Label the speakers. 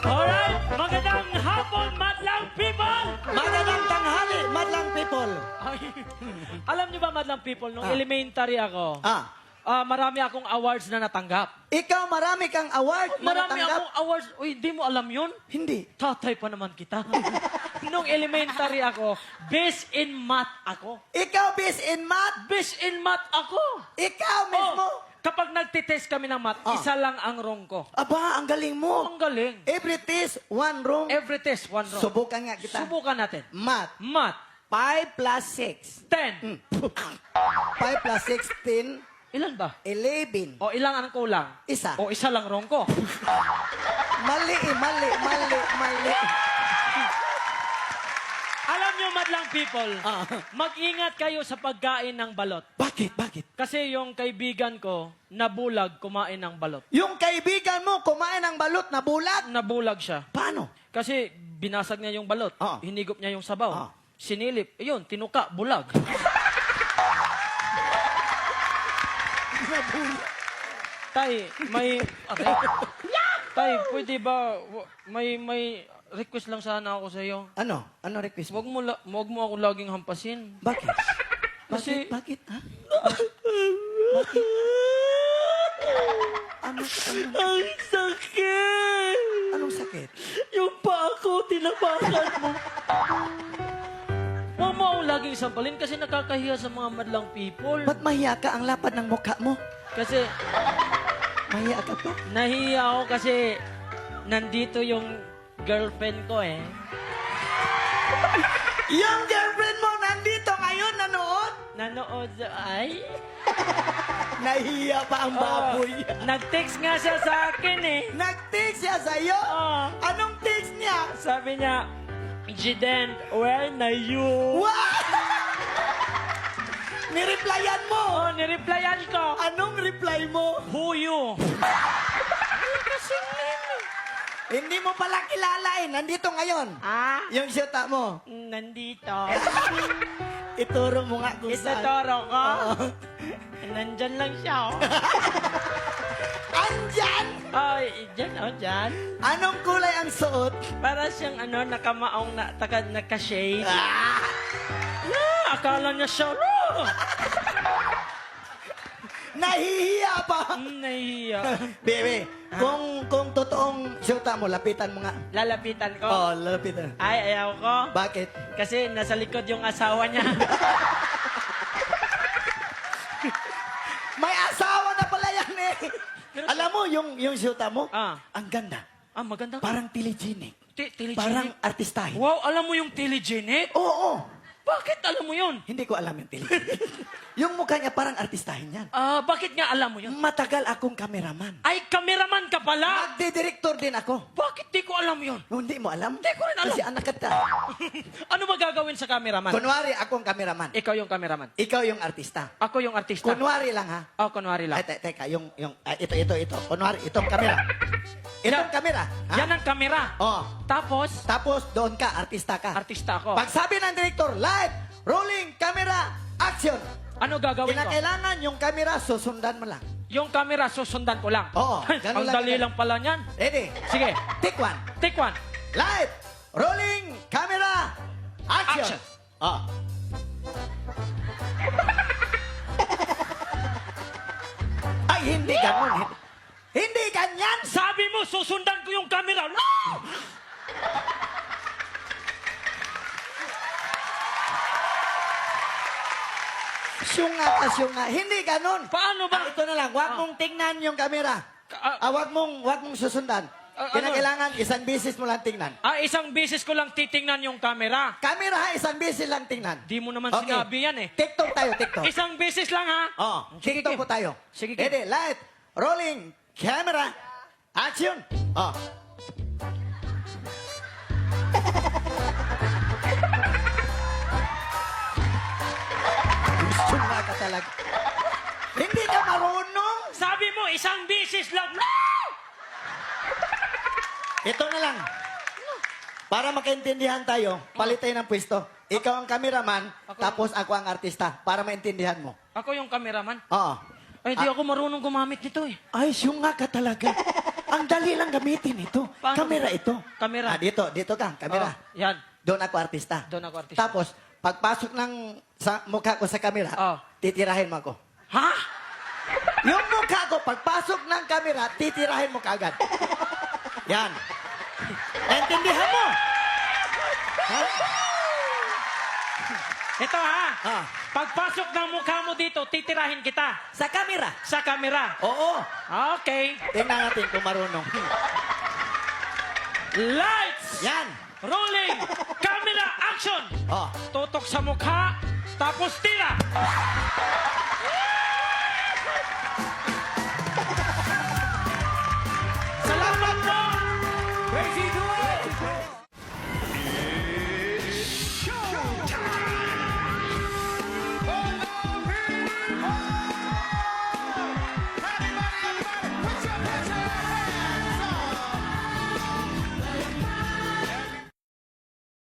Speaker 1: Alright, magandang hapon, madlang people!
Speaker 2: Magandang tanghali, madlang people.
Speaker 1: Ay, alam niyo ba, madlang people, nung elementary ako, marami akong awards na natanggap.
Speaker 2: Ikaw marami kang award na
Speaker 1: Marami
Speaker 2: natanggap?
Speaker 1: akong awards. Uy, di mo alam yun?
Speaker 2: Hindi.
Speaker 1: Tatay pa naman kita. Nung elementary ako, best in math ako.
Speaker 2: Ikaw best in math?
Speaker 1: Best in math ako.
Speaker 2: Ikaw mismo?
Speaker 1: Kapag nagtitest kami ng math, isa lang ang wrong ko.
Speaker 2: Aba, ang galing mo.
Speaker 1: Ang galing.
Speaker 2: Every test, one wrong.
Speaker 1: Every test, one wrong.
Speaker 2: Subukan nga kita.
Speaker 1: Subukan natin.
Speaker 2: Math.
Speaker 1: Math,
Speaker 2: 5 plus 6.
Speaker 1: 10.
Speaker 2: 5 plus 16,
Speaker 1: Ilan ba?
Speaker 2: 11.
Speaker 1: O ilang ang kulang?
Speaker 2: Isa.
Speaker 1: O isa lang wrong ko.
Speaker 2: Mali.
Speaker 1: Alam niyo, madlang people, mag-ingat kayo sa pagkain ng balot.
Speaker 2: Bakit?
Speaker 1: Kasi yung kaibigan ko, nabulag kumain ng balot.
Speaker 2: Yung kaibigan mo kumain ng balot na bulag?
Speaker 1: Nabulag siya.
Speaker 2: Paano?
Speaker 1: Kasi binasag niya yung balot. Hinigop niya yung sabaw. Sinilip. Ayun, tinuka, bulag. Tay, Tay, pwede ba, may request lang sana ako sa iyo.
Speaker 2: Ano? Ano request mo?
Speaker 1: Wag mo ako laging hampasin.
Speaker 2: Bakit?
Speaker 1: Kasi-
Speaker 2: Bakit? Ha? Ano?
Speaker 1: Ang sakit!
Speaker 2: Anong sakit?
Speaker 1: Yung pa ako, tinapakan mo. Huwag mo akong laging sampalin kasi nakakahiya sa mga madlang people.
Speaker 2: Ba't mahiya ka? Ang lapad ng mukha mo.
Speaker 1: Kasi
Speaker 2: Mahiya ka to?
Speaker 1: nahiya ako kasi nandito yung girlfriend ko eh.
Speaker 2: Yung girlfriend mo nandito ngayon, nanood?
Speaker 1: Nanood sa... Ay?
Speaker 2: Nahiya pa ang baboy.
Speaker 1: Nag-text nga siya sa akin eh.
Speaker 2: Nag-text siya sa'yo?
Speaker 1: Oo.
Speaker 2: Anong text niya?
Speaker 1: Sabi niya, Jiden, where na you?
Speaker 2: Wow! Nireplyan mo?
Speaker 1: Oh, nireplyan ko.
Speaker 2: Anong reply mo?
Speaker 1: Who you?
Speaker 2: Hindi mo pala kilala eh. Nandito ngayon.
Speaker 1: Ah?
Speaker 2: Yung syuta mo.
Speaker 1: Nandito.
Speaker 2: Ituro mo nga kung saan.
Speaker 1: Itatoro ko.
Speaker 2: Oo.
Speaker 1: Nandyan lang siya, oh.
Speaker 2: Andyan!
Speaker 1: Ay, dyan, oh, dyan.
Speaker 2: Anong kulay ang suot?
Speaker 1: Para siyang, nakamaong naka-shade.
Speaker 2: Ah!
Speaker 1: Akala niya siya, no?
Speaker 2: Nahihiya pa!
Speaker 1: Nahihiya.
Speaker 2: Bebe, kung totoong syuta mo, lapitan mo nga.
Speaker 1: Lalapitan ko.
Speaker 2: Oo, lapitan.
Speaker 1: Ay, ayaw ko.
Speaker 2: Bakit?
Speaker 1: Kasi nasa likod yung asawa niya.
Speaker 2: May asawa na pala yan eh. Alam mo, yung syuta mo, ang ganda.
Speaker 1: Maganda ka.
Speaker 2: Parang telegenic.
Speaker 1: Telegenic.
Speaker 2: Parang artistahin.
Speaker 1: Wow, alam mo yung telegenic?
Speaker 2: Oo.
Speaker 1: Bakit alam mo yun?
Speaker 2: Hindi ko alam yung telegenic. Yung mukha niya parang artistahin yan.
Speaker 1: Bakit nga alam mo yun?
Speaker 2: Matagal akong kameraman.
Speaker 1: Ay, kameraman ka pala!
Speaker 2: Magdidirektor din ako.
Speaker 1: Bakit di ko alam yun?
Speaker 2: No, hindi mo alam?
Speaker 1: Hindi ko rin alam.
Speaker 2: Kasi anak kita.
Speaker 1: Ano ba gagawin sa cameraman?
Speaker 2: Kunwari, akong kameraman.
Speaker 1: Ikaw yung cameraman.
Speaker 2: Ikaw yung artista.
Speaker 1: Ako yung artista.
Speaker 2: Kunwari lang ha.
Speaker 1: Kunwari lang.
Speaker 2: Ay, teka, ito. Kunwari, itong kamera. Itong kamera. Ha?
Speaker 1: Yan ang kamera.
Speaker 2: Oh.
Speaker 1: Tapos,
Speaker 2: doon ka, artista ka.
Speaker 1: artista ako.
Speaker 2: Pag sabi ng director, light, rolling, camera, action.
Speaker 1: Ano gagawin ko?
Speaker 2: Kinakailangan yung camera, susundan mo lang.
Speaker 1: Yung camera, susundan ko lang.
Speaker 2: Oo,
Speaker 1: Ay,
Speaker 2: ganun
Speaker 1: ang
Speaker 2: lang
Speaker 1: dali
Speaker 2: yan.
Speaker 1: lang pala niyan.
Speaker 2: Ready?
Speaker 1: Sige,
Speaker 2: Take one.
Speaker 1: take one.
Speaker 2: Light, rolling, camera, action.
Speaker 1: Action.
Speaker 2: Oh. Ay, hindi ganun. Hindi ganyan.
Speaker 1: Sabi mo, susundan ko yung camera. No!
Speaker 2: Syunga. Hindi ganun.
Speaker 1: Paano ba?
Speaker 2: Ito na lang, wag mong tingnan yung camera. Wag mong susundan.
Speaker 1: Ano?
Speaker 2: Kinakailangan isang beses mo lang tingnan.
Speaker 1: Isang beses ko lang titingnan yung camera.
Speaker 2: Camera ha, isang beses lang tingnan.
Speaker 1: Di mo naman
Speaker 2: Okay.
Speaker 1: sinabi yan eh.
Speaker 2: TikTok tayo, TikTok.
Speaker 1: Isang beses lang ha.
Speaker 2: Oo,
Speaker 1: Sige,
Speaker 2: TikTok
Speaker 1: Kim.
Speaker 2: po tayo.
Speaker 1: Sige, Kim.
Speaker 2: Ready, light, rolling, camera, action. Oh. Syunga ka talaga. Hindi ka marunong.
Speaker 1: Sabi mo, isang beses lang. No!
Speaker 2: Ito na lang. Para makaintindihan tayo, palit tayo ng pwesto. Ikaw ang cameraman, tapos ako ang artista. Para maintindihan mo.
Speaker 1: Ako yung cameraman.
Speaker 2: Oo.
Speaker 1: Ay, di ako marunong gumamit nito eh.
Speaker 2: Ay, syunga ka talaga. Ang dali lang gamitin ito.
Speaker 1: Paano?
Speaker 2: Kamera ito.
Speaker 1: Kamera.
Speaker 2: Dito ka, kamera.
Speaker 1: Oh, yan.
Speaker 2: Doon ako artista.
Speaker 1: Doon ako artista.
Speaker 2: Tapos, pagpasok ng sa mukha ko sa kamera,
Speaker 1: Oh.
Speaker 2: titirahin mo ako.
Speaker 1: Ha?
Speaker 2: Yung mukha ko, pagpasok ng kamera, titirahin mo kaagad. Yan. Naintindihan mo? Ha?
Speaker 1: Ito ha.
Speaker 2: Ah.
Speaker 1: Pagpasok ng mukha mo dito, titirahin kita.
Speaker 2: Sa kamera.
Speaker 1: Sa kamera.
Speaker 2: Oo.
Speaker 1: Okay.
Speaker 2: Tingnan natin kung marunong.
Speaker 1: Lights!
Speaker 2: Yan.
Speaker 1: Rolling! Camera, action!
Speaker 2: Oh.
Speaker 1: Tutok sa mukha, tapos tira!